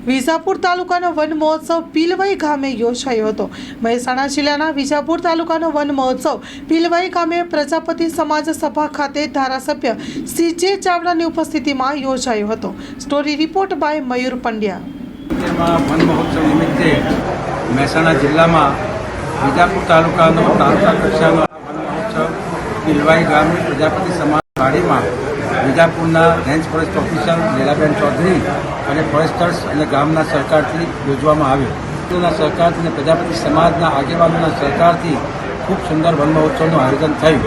Vijapur તાલુકાનો one મહોત્સવ પીલવાઈ ગામે યોજાયો હતો। મહેસાણા જિલ્લાના વિજાપુર તાલુકાનો વન મહોત્સવ પીલવાઈ ગામે પ્રજાપતિ સમાજ સભા ખાતે ધારાસભ્ય સીજે ચાવડાની ઉપસ્થિતિમાં યોજાયો હતો। Story report by Mayur Pandya. વન મહોત્સવ નિમિત્તે મહેસાણા જિલ્લામાં વિજાપુર તાલુકાનો તાલુકા કક્ષાનો વન મહોત્સવ પીલવાઈ ગામની પ્રજાપતિ સમાજ વાડીમાં વિજાપુરના range forest officer Lilaben Chaudhari અને ફોરેસ્ટર્સ અને ગામના સરકારથી યોજવામાં આવ્યો। સરકારથી અને પ્રજાપતિ સમાજના આગેવાનોના સરકારથી ખૂબ સુંદર વન મહોત્સવનું આયોજન થયું।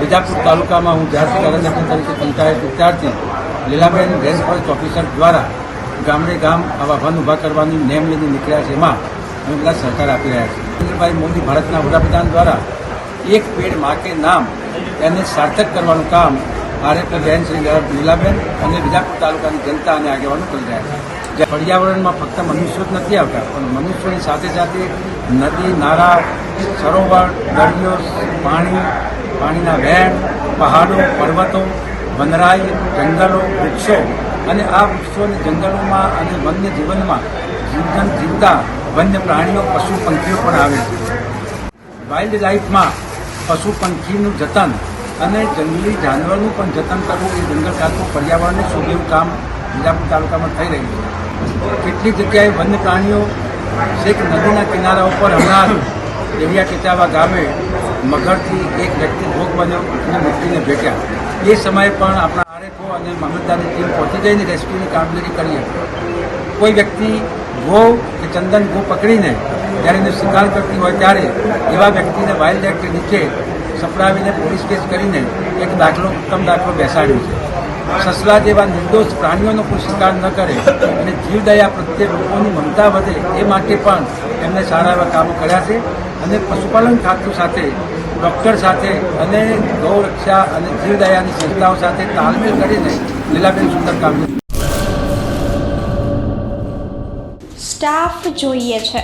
વિજાપુર તાલુકામાં હું જ્યારથી અરજદાર તરીકે ચૂંટાયા ત્યારથી લીલાબેન રેન્જ ફોરેસ્ટ ઓફિસર દ્વારા ગામડે ગામ આવા વન ઊભા કરવાની નેમ લઈને નીકળ્યા છે। એમાં અમે બધા સહકાર આપી રહ્યા છીએ। નરેન્દ્રભાઈ મોદી ભારતના વડાપ્રધાન દ્વારા એક પેડ માં કે નામ એને સાર્થક કરવાનું કામ બેન શ્રી લીલાબેન અને વિજાપુર તાલુકાની જનતા અને આગેવાનો કરી રહ્યા છે। પર્યાવરણમાં ફક્ત મનુષ્યો જ નથી આવતા, પણ મનુષ્યોની સાથે સાથે નદી, નાળા, સરોવર, દરિયો, પાણીના વહેણ, પહાડો, પર્વતો, વનરાઈ, જંગલો, વૃક્ષો અને આ વૃક્ષો અને જંગલોમાં અને વન્ય જીવનમાં જીવતા વન્ય પ્રાણીઓ, પશુ પંખીઓ પણ આવે છે। વાઇલ્ડ લાઈફમાં પશુ પંખીનું જતન અને જંગલી જાનવરનું પણ જતન કરવું એ જંગલ ખાતું પર્યાવરણને શોધેલું કામ વિજાપુર તાલુકામાં થઈ રહ્યું છે। કેટલીક જગ્યાએ વન્ય પ્રાણીઓ છેક નદીના કિનારા ઉપર હમણાં દેવિયા ટીચાવા ગામે મગરથી એક વ્યક્તિ ભોગ બન્યો અને મૃત્યુને ભેટ્યા। એ સમયે પણ આપણા આરએફઓ અને મામલતદારની ટીમ પહોંચી જઈને રેસ્ક્યુની કામગીરી કરી હતી। કોઈ વ્યક્તિ ગો કે ચંદન ગો પકડીને જ્યારે એને શિકાર કરતી હોય ત્યારે એવા વ્યક્તિને વાઇલ્ડ એક્ટ નીચે સપડાવીને પોલીસ કેસ કરીને એક ઉત્તમ દાખલો બેસાડ્યો છે। સસલા જેવા નિર્દોષ પ્રાણીઓનો કોઈ શિકાર ન કરે અને જીવદયા પ્રત્યે લોકોની મમતા વધે એ માટે પણ એમને સારા એવા કામો કર્યા છે। અને પશુપાલન ખાતું સાથે, ડૉક્ટર સાથે અને ગૌરક્ષા અને જીવદયાની સંસ્થાઓ સાથે તાલમેલ કરીને લીલાબેન સુંદર કામ કર્યું। સ્ટાફ જોઈએ છે।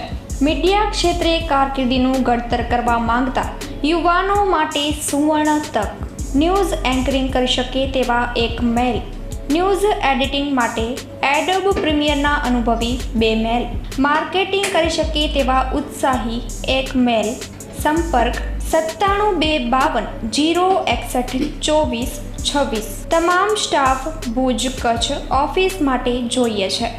મીડિયા ક્ષેત્રે કારકિર્દીનું ઘડતર કરવા માંગતા યુવાનો માટે સુવર્ણ તક। ન્યૂઝ એન્કરિંગ કરી શકે તેવા એક મેલ, ન્યૂઝ એડિટિંગ માટે એડોબ પ્રીમિયરના અનુભવી 2 મેલ, માર્કેટિંગ કરી શકે તેવા ઉત્સાહી 1 મેલ। સંપર્ક 97 252 061 24 26। તમામ સ્ટાફ ભુજ કચ્છ ઓફિસ માટે જોઈએ છે।